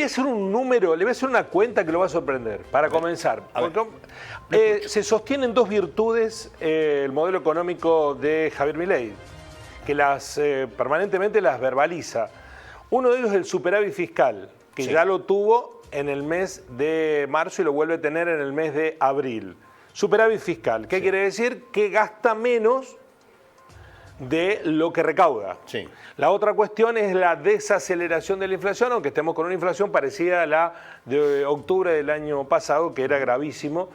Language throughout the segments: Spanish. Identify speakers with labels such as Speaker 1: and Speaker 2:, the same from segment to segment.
Speaker 1: hacer un número, le voy a hacer una cuenta que lo va a sorprender, para comenzar. Se sostienen dos virtudes el modelo económico de Javier Milei, que permanentemente las verbaliza. Uno de ellos es el superávit fiscal, que ya lo tuvo en el mes de marzo y lo vuelve a tener en el mes de abril. Superávit fiscal, ¿qué quiere decir? Que gasta menos de lo que recauda.
Speaker 2: Sí.
Speaker 1: La otra cuestión es la desaceleración de la inflación, aunque estemos con una inflación parecida a la de octubre del año pasado, que era gravísimo,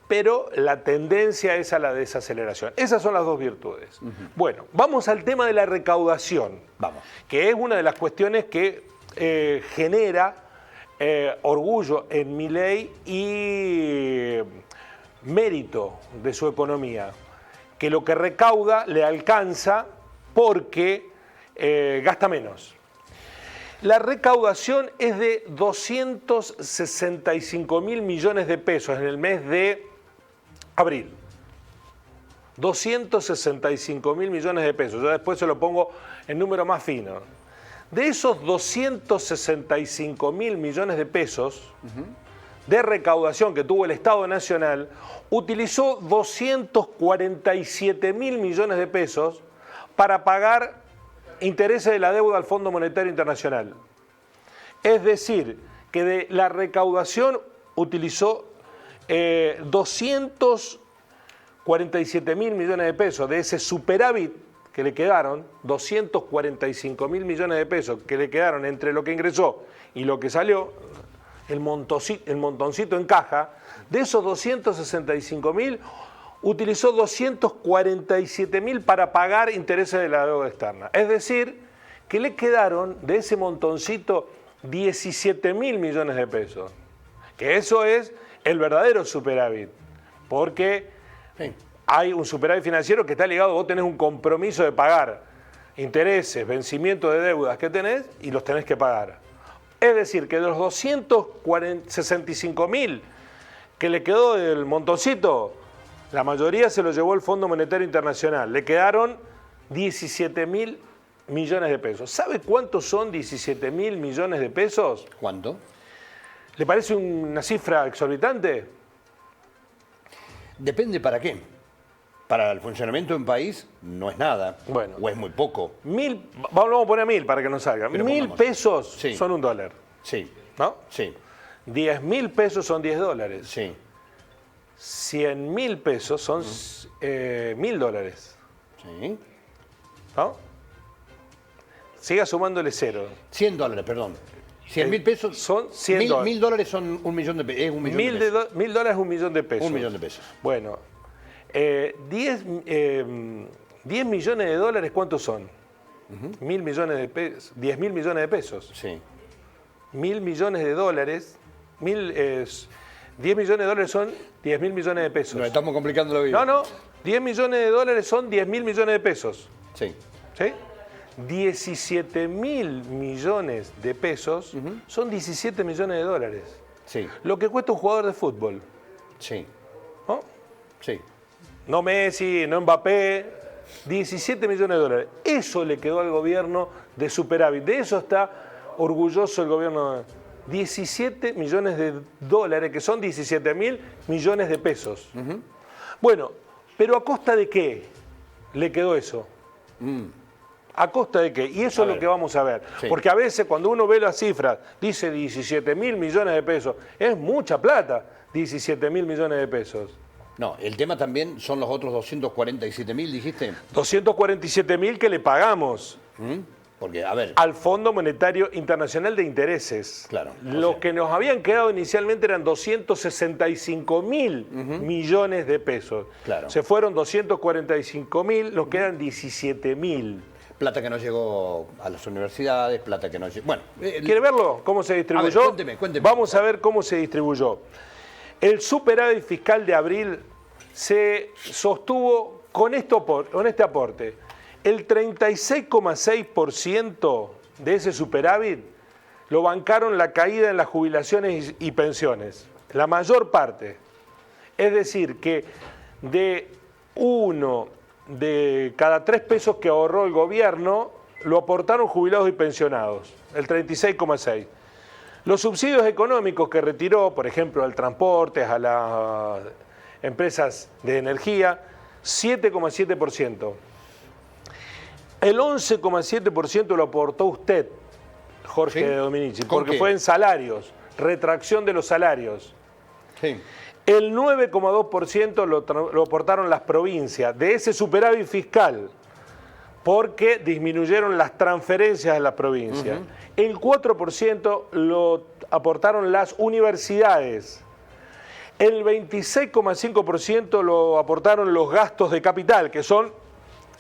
Speaker 1: pero la tendencia es a la desaceleración. Esas son las dos virtudes. Bueno, vamos al tema de la recaudación, que es una de las cuestiones que genera orgullo en Milei y mérito de su economía, que lo que recauda le alcanza porque gasta menos. La recaudación es de 265.000 millones de pesos en el mes de abril. 265.000 millones de pesos. Yo después se lo pongo en número más fino. De esos 265.000 millones de pesos de recaudación que tuvo el Estado Nacional, utilizó 247.000 millones de pesos para pagar intereses de la deuda al Fondo Monetario Internacional. Es decir, que de la recaudación utilizó 247.000 millones de pesos. De ese superávit que le quedaron, 245.000 millones de pesos que le quedaron entre lo que ingresó y lo que salió, el montoncito en caja, de esos 265.000, utilizó 247.000 para pagar intereses de la deuda externa. Es decir, que le quedaron de ese montoncito 17.000 millones de pesos. Que eso es el verdadero superávit. Porque hay un superávit financiero que está ligado, vos tenés un compromiso de pagar intereses, vencimientos de deudas que tenés y los tenés que pagar. Es decir, que de los 265.000 que le quedó del montoncito, la mayoría se lo llevó el Fondo Monetario Internacional. Le quedaron 17.000 millones de pesos. ¿Sabe cuántos son 17.000 millones de pesos?
Speaker 2: ¿Cuánto?
Speaker 1: ¿Le parece una cifra exorbitante?
Speaker 2: Depende para qué. Para el funcionamiento de un país no es nada,
Speaker 1: bueno,
Speaker 2: o es muy poco.
Speaker 1: Vamos a poner 1.000 para que nos salga. 1.000 pesos son $1.
Speaker 2: Sí.
Speaker 1: ¿No?
Speaker 2: Sí.
Speaker 1: 10.000 pesos son $10.
Speaker 2: Sí.
Speaker 1: 100.000 pesos son $1.000.
Speaker 2: Sí.
Speaker 1: ¿No? Siga sumándole cero.
Speaker 2: $100, perdón. 100.000 pesos
Speaker 1: son $100.
Speaker 2: $1.000 son $1 millón de pesos. Es $1 millón de pesos.
Speaker 1: $1.000 es $1 millón de pesos.
Speaker 2: $1 millón de pesos.
Speaker 1: Bueno, 10 millones de dólares, ¿cuántos son? 1.000 millones de pesos. 10.000 millones de pesos.
Speaker 2: Sí.
Speaker 1: 1.000 millones de dólares. 10 millones de dólares son 10.000 millones de pesos.
Speaker 2: Nos estamos complicando la vida.
Speaker 1: No. 10 millones de dólares son 10.000 millones de pesos.
Speaker 2: Sí.
Speaker 1: ¿Sí? 17.000 millones de pesos son 17 millones de dólares.
Speaker 2: Sí.
Speaker 1: Lo que cuesta un jugador de fútbol.
Speaker 2: Sí.
Speaker 1: ¿No?
Speaker 2: Sí.
Speaker 1: No Messi, no Mbappé. 17 millones de dólares. Eso le quedó al gobierno de superávit. De eso está orgulloso el gobierno. 17 millones de dólares, que son 17.000 millones de pesos. Bueno, pero ¿a costa de qué le quedó eso? ¿A costa de qué? Y eso es lo que vamos a ver.
Speaker 2: Sí.
Speaker 1: Porque a veces cuando uno ve las cifras, dice 17.000 millones de pesos. Es mucha plata, 17.000 millones de pesos.
Speaker 2: No, el tema también son los otros 247.000, dijiste.
Speaker 1: 247.000 que le pagamos.
Speaker 2: Porque, a ver.
Speaker 1: Al Fondo Monetario Internacional de Intereses.
Speaker 2: Claro.
Speaker 1: Los que nos habían quedado inicialmente eran 265.000 millones de pesos.
Speaker 2: Claro.
Speaker 1: Se fueron 245.000, nos quedan 17.000.
Speaker 2: Plata que no llegó a las universidades, plata que no llegó. Bueno.
Speaker 1: ¿Quiere verlo? ¿Cómo se distribuyó?
Speaker 2: A ver, cuénteme.
Speaker 1: Vamos a ver cómo se distribuyó. El superávit fiscal de abril se sostuvo con este aporte. El 36,6% de ese superávit lo bancaron la caída en las jubilaciones y pensiones. La mayor parte. Es decir, que de cada 3 pesos que ahorró el gobierno, lo aportaron jubilados y pensionados. El 36,6%. Los subsidios económicos que retiró, por ejemplo, al transporte, a las empresas de energía, 7,7%. El 11,7% lo aportó usted, Jorge
Speaker 2: ¿Sí?
Speaker 1: de Dominici,
Speaker 2: ¿Con
Speaker 1: porque
Speaker 2: qué?
Speaker 1: fue en salarios, retracción de los salarios.
Speaker 2: Sí.
Speaker 1: El 9,2% lo aportaron las provincias de ese superávit fiscal, porque disminuyeron las transferencias a las provincias. El 4% lo aportaron las universidades. El 26,5% lo aportaron los gastos de capital, que son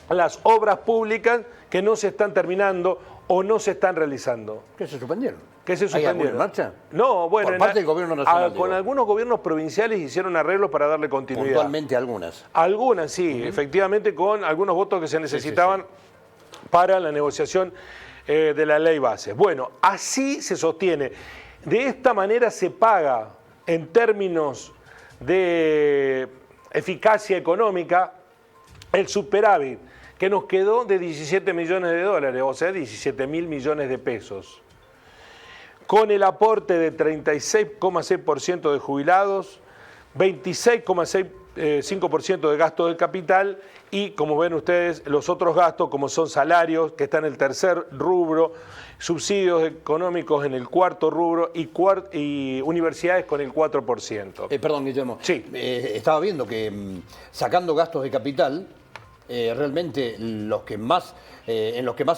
Speaker 1: las obras públicas que no se están terminando o no se están realizando.
Speaker 2: ¿Qué se suspendieron?
Speaker 1: ¿Qué se
Speaker 2: ¿Hay
Speaker 1: suspendieron?
Speaker 2: alguna en marcha?
Speaker 1: No, bueno,
Speaker 2: Por parte del gobierno nacional,
Speaker 1: con
Speaker 2: digo.
Speaker 1: algunos gobiernos provinciales hicieron arreglos para darle continuidad.
Speaker 2: Puntualmente algunas.
Speaker 1: Algunas sí, efectivamente, con algunos votos que se necesitaban para la negociación de la ley base. Bueno, así se sostiene. De esta manera se paga en términos de eficacia económica el superávit que nos quedó de 17 millones de dólares, o sea, 17 mil millones de pesos. Con el aporte de 36,6% de jubilados, 26,5% de gasto del capital y, como ven ustedes, los otros gastos, como son salarios, que está en el tercer rubro, subsidios económicos en el cuarto rubro y universidades con el 4%.
Speaker 2: Perdón, Guillermo.
Speaker 1: Sí.
Speaker 2: Estaba viendo que sacando gastos de capital, realmente en los que más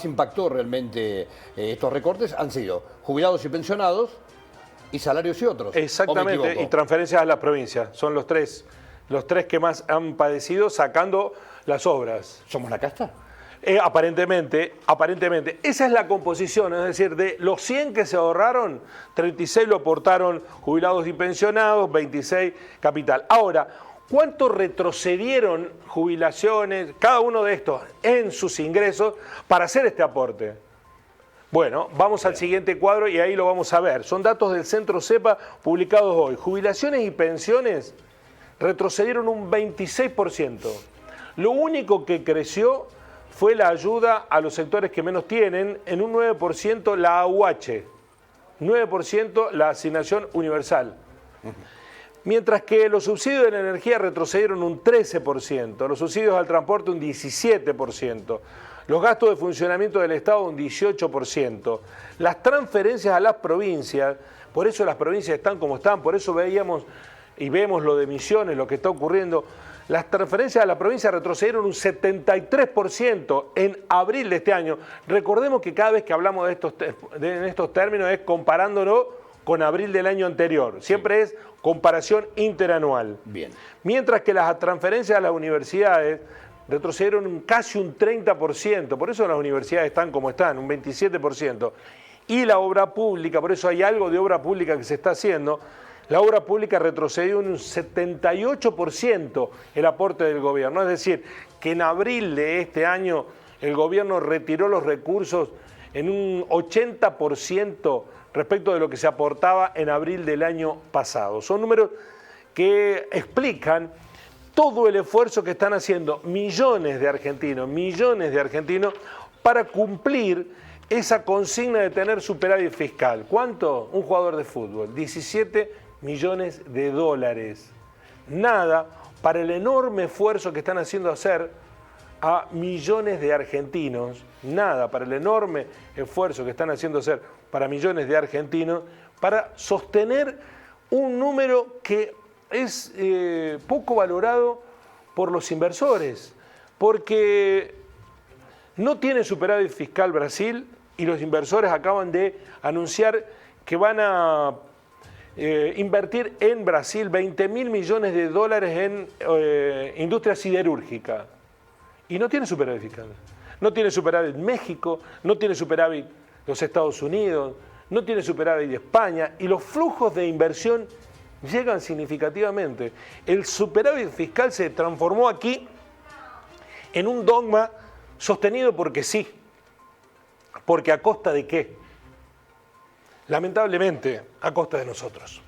Speaker 2: impactó realmente estos recortes han sido jubilados y pensionados y salarios y otros. ¿O me
Speaker 1: Exactamente,
Speaker 2: equivoco?
Speaker 1: y transferencias a las provincias. Son los tres que más han padecido sacando las obras.
Speaker 2: ¿Somos la casta?
Speaker 1: Aparentemente. Esa es la composición, es decir, de los 100 que se ahorraron, 36 lo aportaron jubilados y pensionados, 26 capital. Ahora, ¿cuánto retrocedieron jubilaciones, cada uno de estos, en sus ingresos para hacer este aporte? Bueno, vamos al siguiente cuadro y ahí lo vamos a ver. Son datos del Centro CEPA publicados hoy. Jubilaciones y pensiones retrocedieron un 26%. Lo único que creció fue la ayuda a los sectores que menos tienen, en un 9% la AUH, 9% la asignación universal. Mientras que los subsidios de la energía retrocedieron un 13%, los subsidios al transporte un 17%, los gastos de funcionamiento del Estado un 18%, las transferencias a las provincias, por eso las provincias están como están, por eso veíamos y vemos lo de Misiones, lo que está ocurriendo. Las transferencias a la provincia retrocedieron un 73% en abril de este año. Recordemos que cada vez que hablamos en estos términos es comparándolo con abril del año anterior. Siempre es comparación interanual.
Speaker 2: Bien.
Speaker 1: Mientras que las transferencias a las universidades retrocedieron casi un 30%. Por eso las universidades están como están, un 27%. Y la obra pública, por eso hay algo de obra pública que se está haciendo. La obra pública retrocedió en un 78% el aporte del gobierno. Es decir, que en abril de este año el gobierno retiró los recursos en un 80% respecto de lo que se aportaba en abril del año pasado. Son números que explican todo el esfuerzo que están haciendo millones de argentinos para cumplir esa consigna de tener superávit fiscal. ¿Cuánto? Un jugador de fútbol, 17 millones de dólares. Nada para el enorme esfuerzo que están haciendo hacer a millones de argentinos, nada para el enorme esfuerzo que están haciendo hacer para millones de argentinos para sostener un número que es poco valorado por los inversores, porque no tiene superávit fiscal Brasil y los inversores acaban de anunciar que van a invertir en Brasil 20 mil millones de dólares en industria siderúrgica y no tiene superávit fiscal. No tiene superávit México, no tiene superávit los Estados Unidos, no tiene superávit España y los flujos de inversión llegan significativamente. El superávit fiscal se transformó aquí en un dogma sostenido porque sí, porque ¿a costa de qué? Lamentablemente, a costa de nosotros.